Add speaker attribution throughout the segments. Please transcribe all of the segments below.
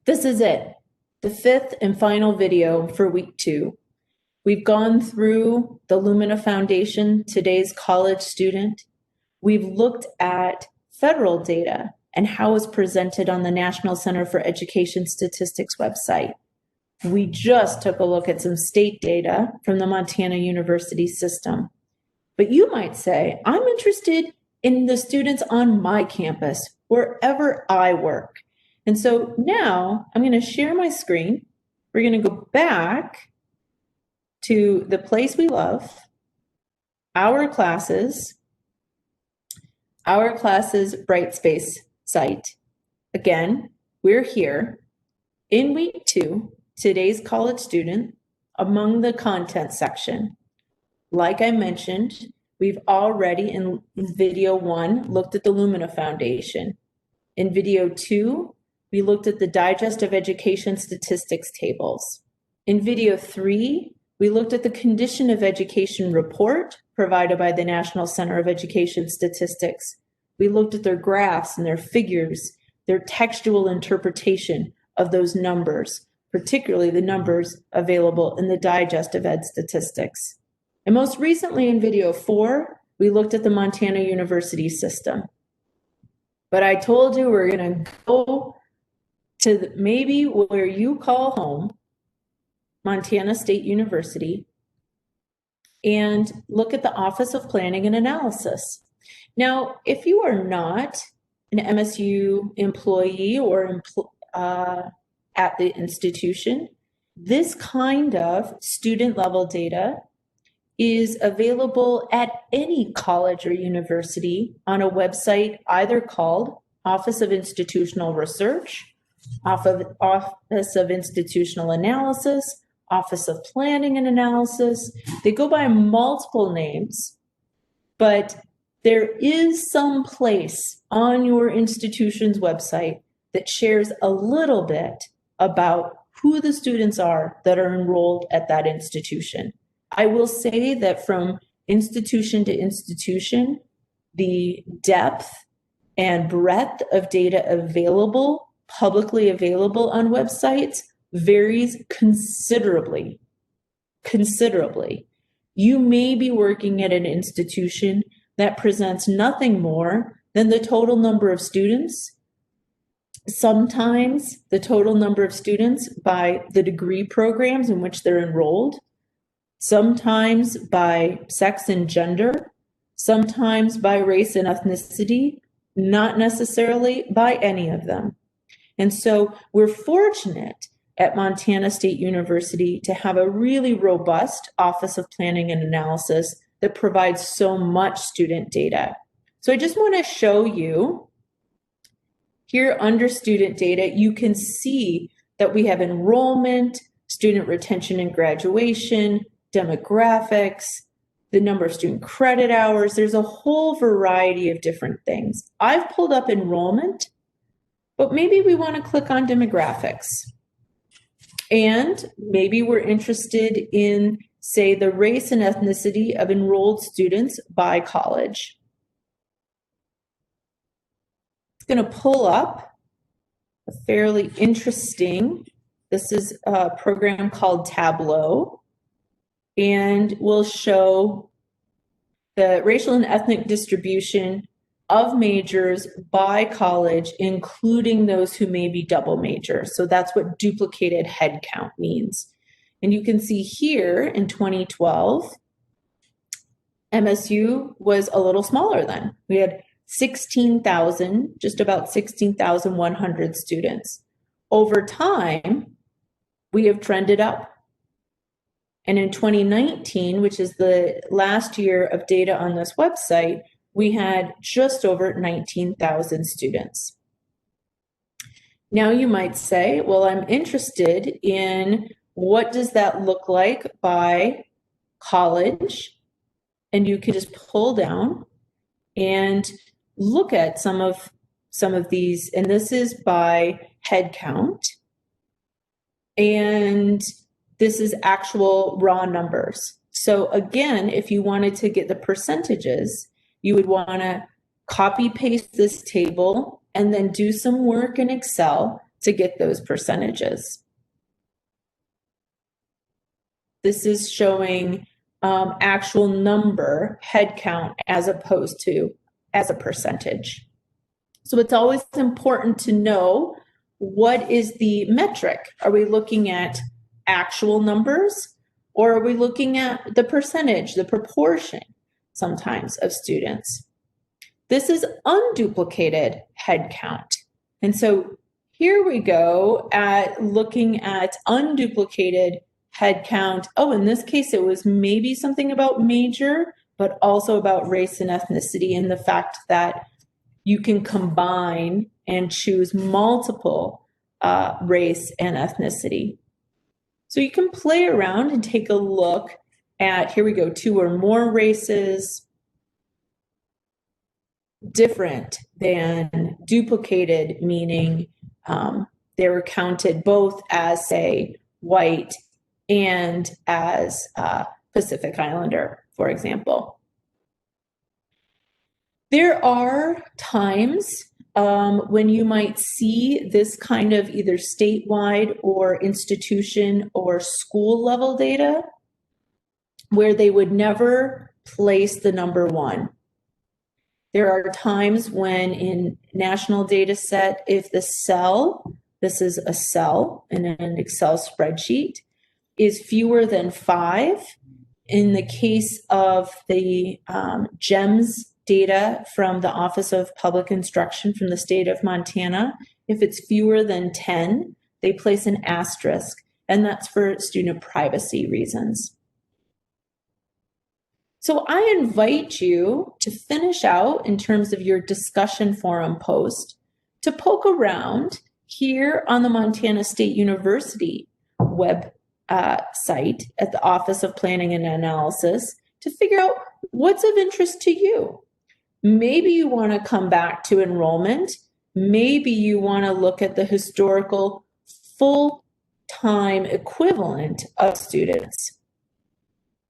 Speaker 1: This is it, the fifth and final video for week 2. We've gone through the Lumina Foundation, today's college student. We've looked at federal data and how it's presented on the National Center for Education Statistics website. We just took a look at some state data from the Montana University system. But you might say, I'm interested in the students on my campus, wherever I work. And so now I'm going to share my screen. We're going to go back to the place we love, our classes Brightspace site. Again, we're here in week 2, today's college student, among the content section. Like I mentioned, we've already in video 1 looked at the Lumina Foundation. In video 2, we looked at the Digest of Education Statistics tables. In video 3, we looked at the Condition of Education report provided by the National Center of Education Statistics. We looked at their graphs and their figures, their textual interpretation of those numbers, particularly the numbers available in the Digest of Ed Statistics. And most recently in video 4, we looked at the Montana University system. But I told you we're going to go to maybe where you call home, Montana State University, and look at the Office of Planning and Analysis. Now, if you are not an MSU employee or at the institution, this kind of student level data is available at any college or university on a website either called Office of Institutional Research, Office of Institutional Analysis, Office of Planning and Analysis. They go by multiple names, but there is some place on your institution's website that shares a little bit about who the students are that are enrolled at that institution. I will say that from institution to institution, the depth and breadth of data available, publicly available on websites, varies considerably. You may be working at an institution that presents nothing more than the total number of students, sometimes the total number of students by the degree programs in which they're enrolled, sometimes by sex and gender, sometimes by race and ethnicity, not necessarily by any of them. And so we're fortunate at Montana State University to have a really robust Office of Planning and Analysis that provides so much student data. So I just want to show you here under student data, you can see that we have enrollment, student retention and graduation, demographics, the number of student credit hours. There's a whole variety of different things. I've pulled up enrollment, but maybe we want to click on demographics. And maybe we're interested in, say, the race and ethnicity of enrolled students by college. It's going to pull up a fairly interesting, this is a program called Tableau, and will show the racial and ethnic distribution of majors by college, including those who may be double majors. So that's what duplicated head count means. And you can see here in 2012, MSU was a little smaller then. We had 16,000, just about 16,100 students. Over time, we have trended up. And in 2019, which is the last year of data on this website, we had just over 19,000 students. Now you might say, well, I'm interested in what does that look like by college? And you can just pull down and look at some of these, and this is by head count. And this is actual raw numbers. So again, if you wanted to get the percentages, you would want to copy paste this table and then do some work in Excel to get those percentages. This is showing actual number, head count, as opposed to as a percentage. So it's always important to know, what is the metric? Are we looking at actual numbers, or are we looking at the percentage, the proportion sometimes of students? This is unduplicated head count. And so here we go at looking at unduplicated head count. Oh, in this case, it was maybe something about major, but also about race and ethnicity, and the fact that you can combine and choose multiple race and ethnicity. So you can play around and take a look at, here we go, 2 or more races, different than duplicated, meaning they were counted both as, say, white and as Pacific Islander, for example. There are times when you might see this kind of either statewide or institution or school level data where they would never place the number 1. There are times when in national data set, if the cell, this is a cell in an Excel spreadsheet, is fewer than 5, in the case of the GEMS data from the Office of Public Instruction from the state of Montana, if it's fewer than 10, they place an asterisk, and that's for student privacy reasons. So I invite you to finish out, in terms of your discussion forum post, to poke around here on the Montana State University web site at the Office of Planning and Analysis to figure out what's of interest to you. Maybe you want to come back to enrollment. Maybe you want to look at the historical full-time equivalent of students.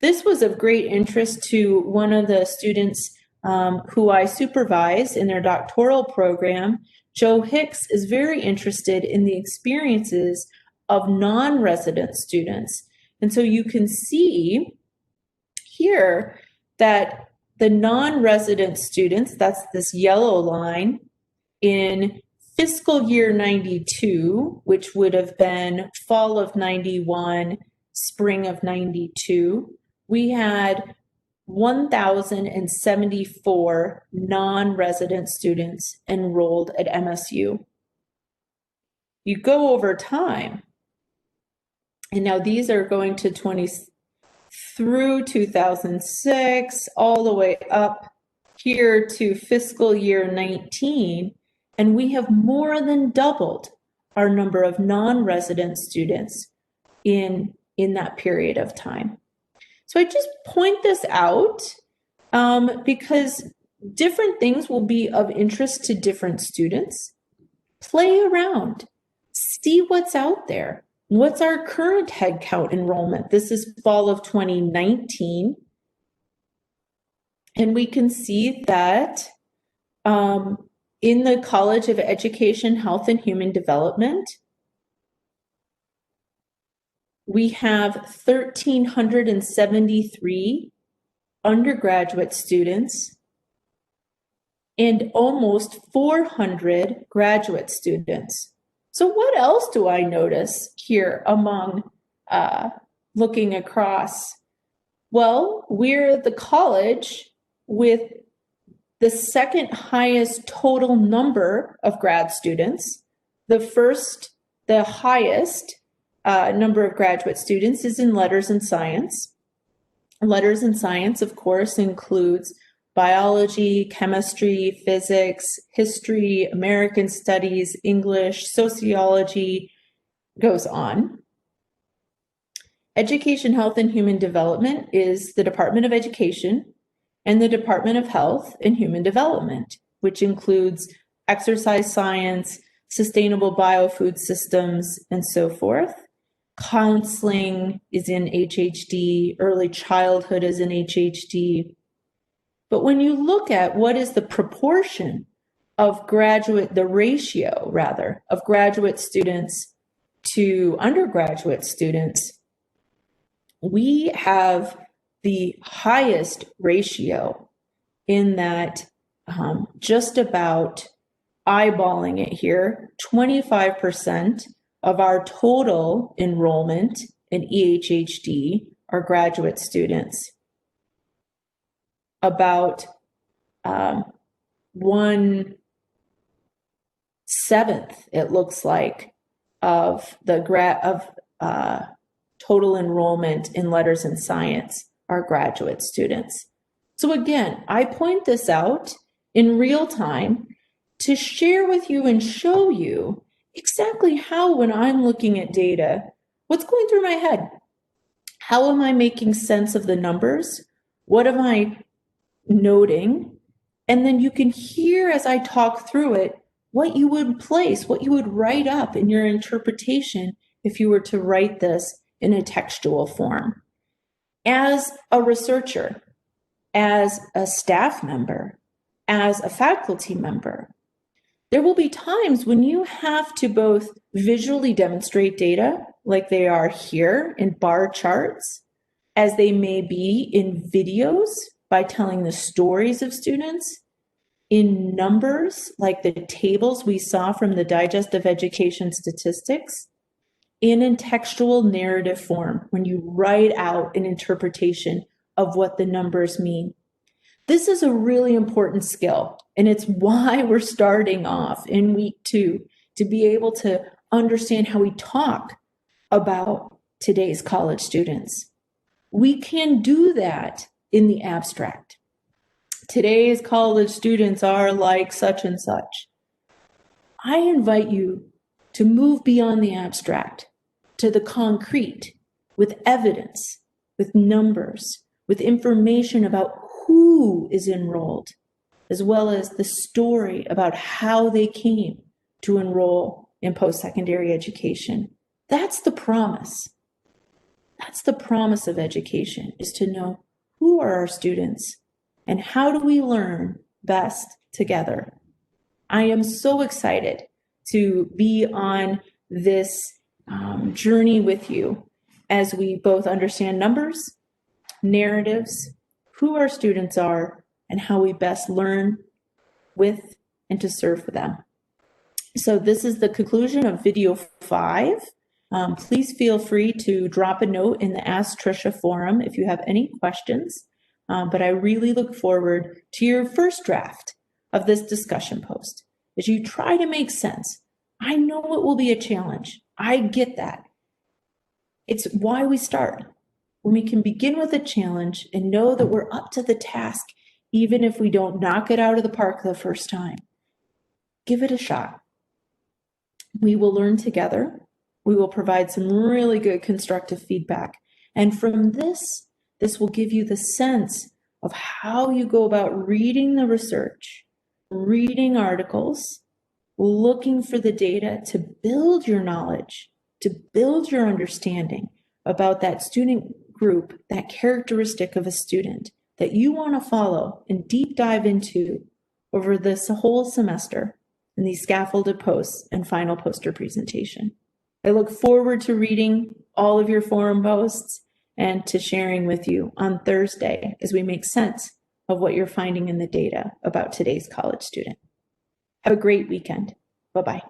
Speaker 1: This was of great interest to one of the students who I supervise in their doctoral program. Joe Hicks is very interested in the experiences of non-resident students. And so you can see here that the non-resident students, that's this yellow line, in fiscal year 92, which would have been fall of 91, spring of 92, we had 1,074 non-resident students enrolled at MSU. You go over time, and now these are going to through 2006, all the way up here to fiscal year 19, and we have more than doubled our number of non-resident students in that period of time. So I just point this out because different things will be of interest to different students. Play around, see what's out there. What's our current headcount enrollment? This is fall of 2019. And we can see that in the College of Education, Health, and Human Development, we have 1,373 undergraduate students and almost 400 graduate students. So what else do I notice here among looking across? Well, we're the college with the second highest total number of grad students. The highest number of graduate students is in letters and science. Letters and science, of course, includes biology, chemistry, physics, history, American studies, English, sociology, goes on. Education, Health, and Human Development is the Department of Education and the Department of Health and Human Development, which includes exercise science, sustainable biofood systems, and so forth. Counseling is in HHD, early childhood is in HHD. But when you look at what is the proportion of the ratio rather, of graduate students to undergraduate students, we have the highest ratio in that just about eyeballing it here, 25% of our total enrollment in EHHD are graduate students. About 1/7, it looks like, of the total enrollment in letters and science are graduate students. So again, I point this out in real time to share with you and show you exactly how, when I'm looking at data, what's going through my head. How am I making sense of the numbers? What am I noting? And then you can hear as I talk through it what you would place, what you would write up in your interpretation if you were to write this in a textual form. As a researcher, as a staff member, as a faculty member, there will be times when you have to both visually demonstrate data, like they are here in bar charts, as they may be in videos by telling the stories of students, in numbers, like the tables we saw from the Digest of Education Statistics, and in textual narrative form, when you write out an interpretation of what the numbers mean. This is a really important skill, and it's why we're starting off in week 2 to be able to understand how we talk about today's college students. We can do that in the abstract. Today's college students are like such and such. I invite you to move beyond the abstract to the concrete, with evidence, with numbers, with information about who is enrolled, as well as the story about how they came to enroll in post-secondary education. That's the promise. That's the promise of education, is to know who are our students and how do we learn best together. I am so excited to be on this journey with you as we both understand numbers, narratives, who our students are, and how we best learn with and to serve them. So this is the conclusion of video 5. Please feel free to drop a note in the Ask Trisha forum if you have any questions. But I really look forward to your first draft of this discussion post as you try to make sense. I know it will be a challenge. I get that. It's why we start. When we can begin with a challenge and know that we're up to the task, even if we don't knock it out of the park the first time. Give it a shot. We will learn together. We will provide some really good constructive feedback. And from this will give you the sense of how you go about reading the research, reading articles, looking for the data to build your knowledge, to build your understanding about that student group, that characteristic of a student that you want to follow and deep dive into over this whole semester in these scaffolded posts and final poster presentation. I look forward to reading all of your forum posts and to sharing with you on Thursday as we make sense of what you're finding in the data about today's college student. Have a great weekend. Bye-bye.